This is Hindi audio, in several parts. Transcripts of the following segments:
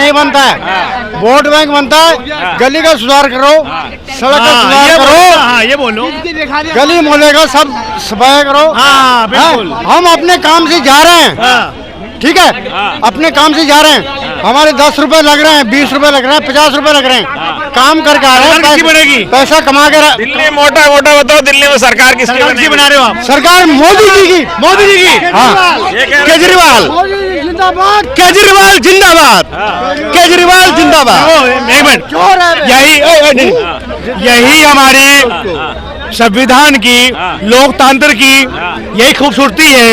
नहीं बनता है, वोट बैंक बनता है। गली का सुधार करो, सड़क का सुधार करो, ये बोलो, गली मोहल्ले का सब सफाई करो। बिल्कुल। हम अपने काम से जा रहे हैं, ठीक है, अपने काम से जा रहे हैं। हमारे 10 रुपए लग रहे हैं, 20 रुपए लग रहे हैं, 50 रुपए लग रहे हैं, काम करके आ रहे हैं, पैसा कमा के। दिल्ली मोटा मोटा बताओ, दिल्ली में सरकार किसकी बना रहे हो आप? सरकार मोदी जी की, मोदी जी की। हाँ, केजरीवाल जिंदाबाद, केजरीवाल जिंदाबाद, केजरीवाल जिंदाबाद। यही हमारी संविधान की, लोकतंत्र की यही खूबसूरती है।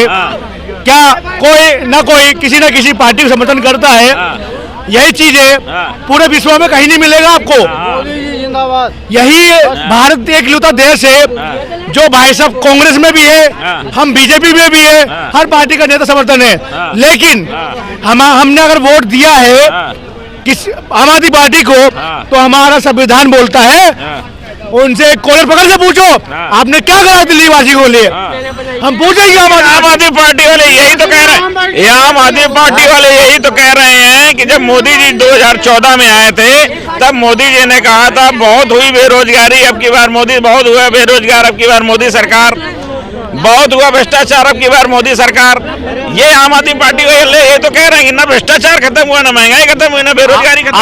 क्या कोई ना कोई किसी न किसी पार्टी को समर्थन करता है, यही चीज है पूरे विश्व में कहीं नहीं मिलेगा आपको। यही भारत एकलौता देश है जो भाई साहब कांग्रेस में भी है, हम बीजेपी में भी है, हर पार्टी का नेता समर्थन है। लेकिन हमने अगर वोट दिया है किस आम आदमी पार्टी को, तो हमारा संविधान बोलता है, उनसे कॉलर पकड़ के पूछो आपने क्या करा दिल्ली वासी को लिए, हम पूछेंगे। आम आदमी पार्टी वाले यही तो कह रहे हैं, आम आदमी पार्टी वाले यही तो कह रहे हैं कि जब मोदी जी 2014 में आए थे, तब मोदी जी ने कहा था बहुत हुई बेरोजगारी, अब की बार मोदी बहुत हुआ बेरोजगार, अब की बार मोदी सरकार, बहुत हुआ भ्रष्टाचार, अब की बार मोदी सरकार। ये आम आदमी पार्टी वाले ये तो कह रहे हैं कि ना भ्रष्टाचार खत्म हुआ, ना महंगाई खत्म हुई, ना बेरोजगारी खत्म।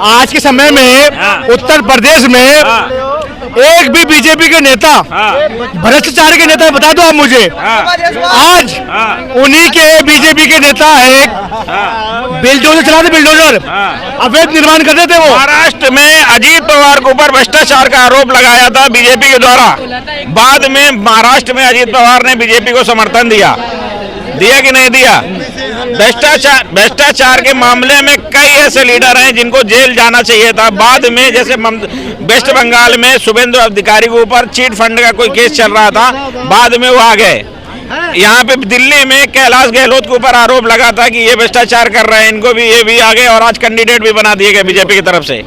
आज के समय में उत्तर प्रदेश में एक भी बीजेपी के नेता, भ्रष्टाचार के नेता बता दो आप मुझे। आज उन्हीं के बीजेपी के नेता एक बिल्डोजर चलाते, बिल्डोजर अवैध निर्माण करते थे। वो महाराष्ट्र में अजीत पवार के ऊपर भ्रष्टाचार का आरोप लगाया था बीजेपी के द्वारा, बाद में महाराष्ट्र में अजीत पवार ने बीजेपी को समर्थन दिया कि नहीं दिया? भ्रष्टाचार के मामले में कई ऐसे लीडर हैं जिनको जेल जाना चाहिए था। बाद में जैसे वेस्ट बंगाल में शुभेंदु अधिकारी के ऊपर चीट फंड का कोई केस चल रहा था, बाद में वो आ गए। यहाँ पे दिल्ली में कैलाश गहलोत के ऊपर आरोप लगा था कि ये भ्रष्टाचार कर रहे हैं, इनको भी ये भी आ गए और आज कैंडिडेट भी बना दिए गए बीजेपी की तरफ से।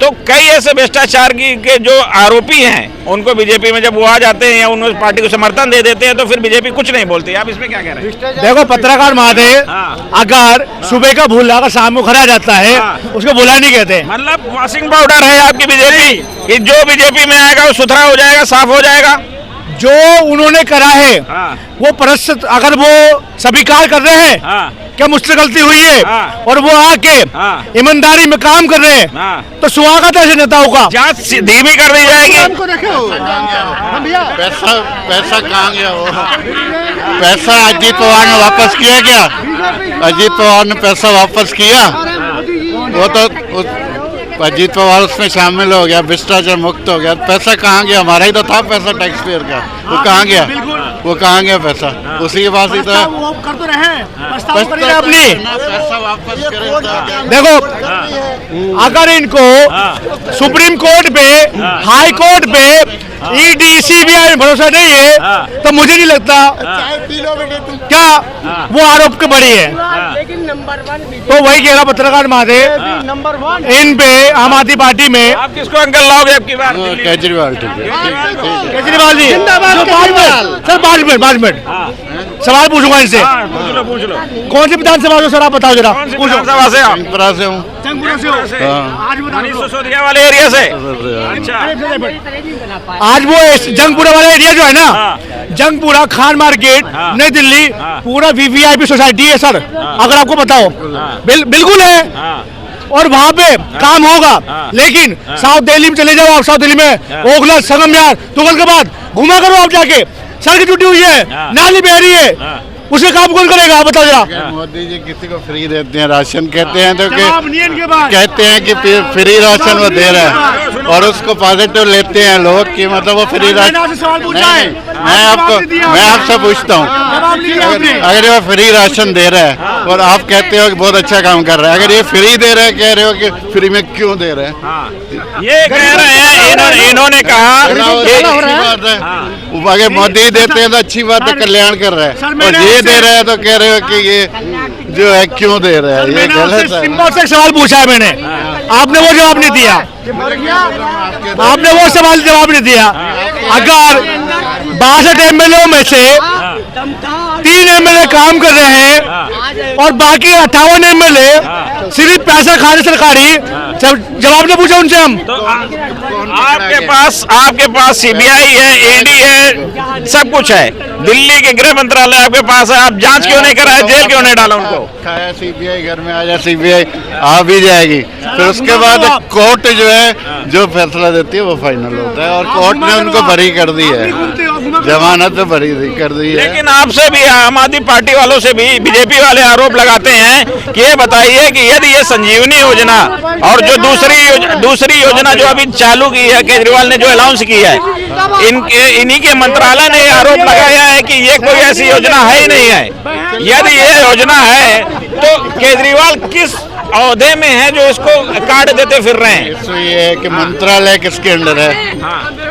तो कई ऐसे भ्रष्टाचार के जो आरोपी हैं, उनको बीजेपी में जब वो आ जाते हैं या उन पार्टी को समर्थन दे देते हैं, तो फिर बीजेपी कुछ नहीं बोलती। आप इसमें क्या कह रहे हैं? देखो पत्रकार महोदय, अगर सुबह का भूल अगर शाम को खड़ा जाता है, उसको भूला नहीं कहते। मतलब वॉशिंग पाउडर है आपकी बीजेपी कि जो बीजेपी में आएगा वो सुथरा हो जाएगा, साफ हो जाएगा। जो उन्होंने करा है वो परस्त अगर वो स्वीकार कर रहे हैं क्या मुझसे गलती हुई है और वो आके ईमानदारी में काम कर रहे हैं, तो स्वागत है ऐसे नेताओं का। जांच धीमी कर दी जाएगी। पैसा कहाँ गया? वो पैसा अजीत पवार ने वापस किया क्या? अजीत पवार ने पैसा वापस किया? वो तो अजीत पवार उसमें शामिल हो गया, भ्रष्टाचार मुक्त हो गया। पैसा कहाँ गया? हमारा ही तो था पैसा टैक्स पेयर का, वो कहाँ गया? वो कहाँ गया पैसा? उसी के पास ही था। कर तो रहे अपनी पैसा वापस करें। देखो अगर इनको सुप्रीम कोर्ट पे, हाई कोर्ट पे, ईडी सीबीआई में भरोसा नहीं है, तो मुझे नहीं लगता क्या वो आरोप के बड़ी है। तो वही कह रहा पत्रकार महोदय, इन पे आम आदमी पार्टी में आप किसको अंकल लाओगे अब की बार? केजरीवाल। केजरीवाल जी सर 5 मिनट सवाल पूछूंगा इनसे। पूछ लो। कौन सी विधानसभा से सर आप बताओ जरा। विधानसभा से? जंगपुरा से हूँ। आज मनीष सिसोदिया वाले एरिया से। अच्छा, आज वो जंगपुरा वाला एरिया जो है ना, जंगपुरा, खान मार्केट, नई दिल्ली, पूरा वीवीआईपी सोसाइटी है सर, अगर आपको बताओ। बिल्कुल है, और वहाँ पे काम होगा। लेकिन साउथ दिल्ली में चले जाओ आप, साउथ दिल्ली में ओखला, संगम यार, तुगलकाबाद घुमा करो आप जाके, सड़क टूटी हुई है, नाली बह रही है, उसे काम कौन करेगा बताओ जरा। मोदी जी किसी को फ्री देते हैं राशन, कहते हैं तो कहते हैं कि फ्री राशन वो दे रहे हैं और उसको पॉजिटिव लेते हैं लोग कि मतलब वो फ्री राशन। मैं आपसे पूछता हूँ, अगर ये फ्री राशन दे रहा है और आप कहते हो कि बहुत अच्छा काम कर रहा है, अगर ये फ्री दे रहे हैं, कह रहे हो कि फ्री में क्यों दे रहे हैं? ये कह रहे हैं, इन्होंने कहा अगर मोदी देते हैं तो अच्छी बात है, कल्याण कर रहे हैं, और ये दे रहे हैं तो कह रहे हो कि ये जो है क्यों दे रहे हैं? ये गलत है। सिंपल से सवाल पूछा है मैंने, आपने वो जवाब नहीं दिया। आपने वो सवाल जवाब नहीं दिया। अगर 62 एमएलए में से 3 एमएलए काम कर रहे हैं और बाकी 58 एमएलए सिर्फ पैसा खाने सरकारी जवाब नहीं पूछा उनसे हम। तो आपके पास सीबीआई है, ईडी है, सब कुछ है, दिल्ली के गृह मंत्रालय आपके पास है, आप जांच क्यों नहीं कराए, जेल क्यों नहीं डाला उनको? खाया सीबीआई, घर में आ जाए सीबीआई आ भी जाएगी, फिर उसके बाद कोर्ट जो है जो फैसला देती है वो फाइनल होता है, और कोर्ट ने उनको बरी कर दी है, जमानत बरी कर दी है। लेकिन आपसे भी, आम आदमी पार्टी वालों से भी बीजेपी वाले आरोप लगाते हैं कि ये बताइए कि यदि ये संजीवनी योजना और जो दूसरी योजना जो अभी चालू की है केजरीवाल ने, जो अनाउंस की है, इन्हीं के मंत्रालय ने आरोप लगाया है कि ये कोई ऐसी योजना है ही नहीं है। यदि ये योजना है तो केजरीवाल किस औहदे में है जो इसको कार्ड देते फिर रहे हैं? तो ये है कि मंत्रालय किसके अंडर है?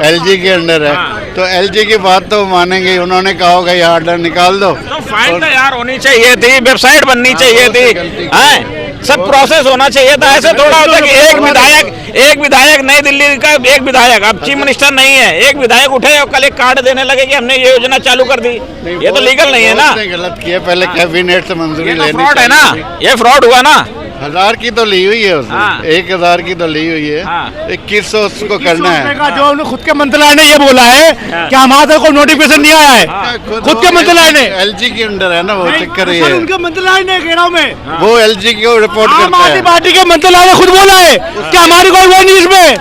एलजी के अंडर है, तो एलजी की बात तो मानेंगे, उन्होंने कहा होगा ये ऑर्डर निकाल दो, तो फाइल तैयार होनी चाहिए थी, वेबसाइट बननी चाहिए थी, सब प्रोसेस होना चाहिए था। ऐसे थोड़ा होता कि एक विधायक नई दिल्ली का एक विधायक, अब चीफ मिनिस्टर नहीं है, एक विधायक उठे और कल एक कार्ड देने लगे कि हमने ये योजना चालू कर दी, ये तो लीगल नहीं है ना। गलत किया, पहले कैबिनेट से मंजूरी लेनी, फ्रॉड है ना, ये फ्रॉड हुआ ना। 1000 की तो ली हुई है उसने, 1000 की तो ली हुई है, 2100 उसको करना है। जो उन्होंने खुद के मंत्रालय ने ये बोला है कि हमारे तक कोई नोटिफिकेशन नहीं आया है, खुद के मंत्रालय ने, एलजी के अंडर है ना वो, चक्कर ये है, उनके मंत्रालय ने कह रहा हूं मैं, वो एलजी को रिपोर्ट आम करता आदमी है। पार्टी के मंत्रालय ने खुद बोला है कि हमारी कोई वो नहीं इसमें,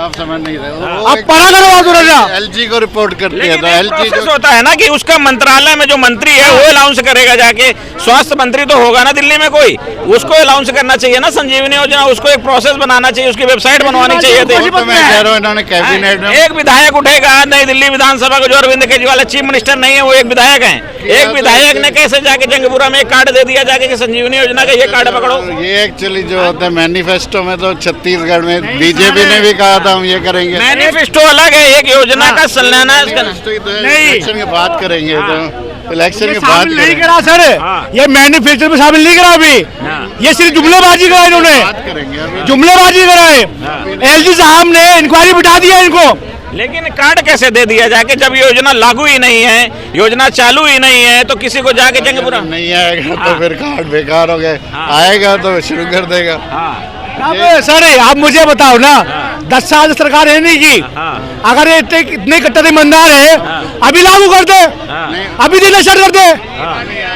आप समझ नहीं रहे, आप पढ़ा करो बात हो रहा है। एलजी को रिपोर्ट करती है, लेकिन तो एक एलजी प्रोसेस होता है ना कि उसका मंत्रालय में जो मंत्री है वो अनाउंस करेगा जाके, स्वास्थ्य मंत्री तो होगा ना दिल्ली में कोई, उसको अनाउंस करना चाहिए ना संजीवनी योजना, उसको एक प्रोसेस बनाना चाहिए, उसकी वेबसाइट बनवानी चाहिए थी। तो मैं कह रहा हूँ इन्होंने कैबिनेट में, एक विधायक उठेगा नई दिल्ली विधानसभा को, जो अरविंद केजरीवाल चीफ मिनिस्टर नहीं है, वो एक विधायक हैं, एक विधायक ने कैसे जाके जंगपुरा में एक कार्ड दे दिया जाके कि संजीवनी योजना का ये कार्ड पकड़ो। ये एक्चुअली जो होता है मैनिफेस्टो में, तो छत्तीसगढ़ में बीजेपी ने भी कहा था हम ये करेंगे, मैनिफेस्टो अलग है, एक योजना का संचालन इलेक्शन की बात करेंगे, तो इलेक्शन की बात नहीं करा सर, ये मैन्युफैक्चर में शामिल नहीं करा अभी, ये सिर्फ जुमलेबाजी करा इन्होंने, करेंगे। जुमलेबाजी कराए, एलजी साहब ने इंक्वायरी बिठा दिया इनको। लेकिन कार्ड कैसे दे दिया जाके, जब योजना लागू ही नहीं है, योजना चालू ही नहीं है, तो किसी को जाके जंगपुरा नहीं आएगा तो फिर कार्ड बेकार हो गए, आएगा तो शुरू कर देगा। अब सर आप मुझे बताओ ना, 10 साल से सरकार है नहीं की, अगर ये इतने कट्टर ईमानदार है, अभी लागू कर दे, अभी देना स्टार्ट कर दे,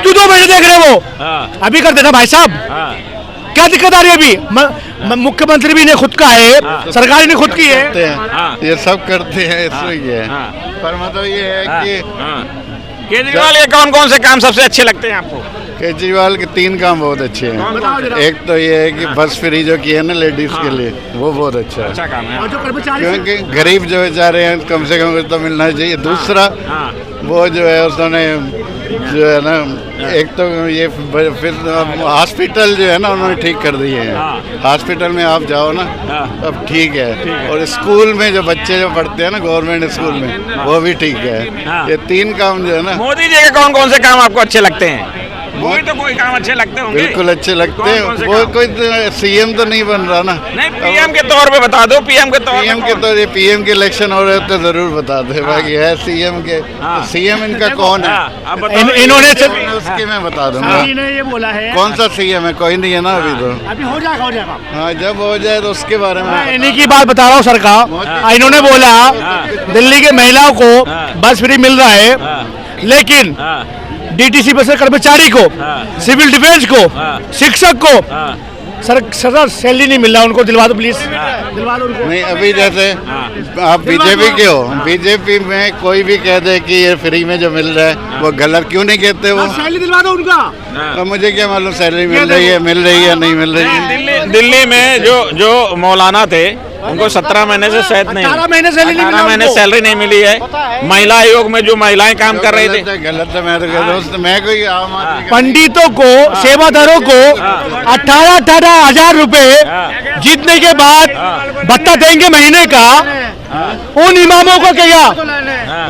क्यों 2 महीने देख रहे वो, अभी कर देना भाई साहब, क्या दिक्कत आ रही है? अभी मुख्यमंत्री भी ने खुद का है, सरकार ने खुद की है, ये सब करते हैं, इसलिए पर मतलब ये है कि केजरीवाल के कौन कौन से काम सबसे अच्छे लगते हैं आपको? केजरीवाल के 3 काम बहुत अच्छे हैं। एक तो ये है कि बस फ्री जो की है ना लेडीज के लिए, वो बहुत अच्छा है, अच्छा काम है। क्योंकि गरीब जो बेचारे हैं कम से कम तो मिलना चाहिए। दूसरा वो जो है उसने जो है ना, एक तो ये फिर हॉस्पिटल जो है ना उन्होंने ठीक कर दिए हैं, हॉस्पिटल में आप जाओ ना अब ठीक है, और स्कूल में जो बच्चे जो पढ़ते हैं ना गवर्नमेंट स्कूल में, वो भी ठीक है। ये 3 काम जो है ना। मोदी जी के कौन कौन से काम आपको अच्छे लगते हैं? कोई तो कोई काम अच्छे लगते होंगे। बिल्कुल अच्छे लगते हैं, वो कोई सीएम तो नहीं बन रहा ना। नहीं, पीएम के तौर पे बता दो, पीएम के तौर पे पीएम के इलेक्शन हो रहे तो जरूर बता दे, बाकी है सीएम के, सीएम इनका कौन है इन्होंने उसकी मैं बता दूंगा। ये बोला है कौन सा सीएम है, कोई नहीं है ना अभी तो, अभी हो जाएगा। हाँ जब हो जाए तो उसके बारे में इन्हीं की बात बता रहा हूँ सरकार, इन्होंने बोला दिल्ली के महिलाओं को बस फ्री मिल रहा है, लेकिन डीटीसी बस कर्मचारी को, सिविल डिफेंस को, शिक्षक को सर सैलरी नहीं मिल रहा, उनको दिलवा दो प्लीज, दिलवा दो उनको। नहीं अभी जैसे आप बीजेपी के हो, बीजेपी में कोई भी कह दे कि ये फ्री में जो मिल रहा है वो गलत क्यों नहीं कहते वो, सैलरी दिलवा दो उनका। अब मुझे क्या मालूम सैलरी मिल रही है नहीं मिल रही है। दिल्ली में जो मौलाना थे उनको 17 महीने से शायद नहीं, 18 महीने सैलरी नहीं मिली है। महिला आयोग में जो महिलाएं काम कर रही थी, गलत है। मैं तो कह दोस्त, मैं कोई आम आदमी पंडितों को, सेवादारों को 18 हजार रुपए जीतने के बाद भत्ता देंगे महीने का, उन इमामों को क्या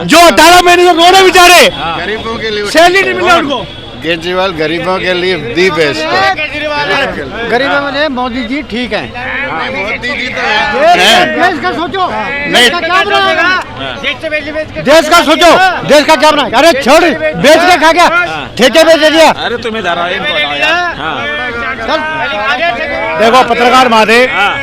जो 18 महीने से रो रहे बेचारे, गरीबों के लिए सैलरी नहीं मिला उनको। केजरीवाल गरीबों के लिए दी बेस्ट है। गरीबों के लिए मोदी जी ठीक है। मोदी जी तो है। देश का सोचो, नहीं क्या बनाएगा? देश का सोचो, देश का क्या बनाएगा? अरे छोड़, बेच के खा गया, ठेके पे दे दिया। अरे तुम्हें देखो पत्रकार माधे हाँ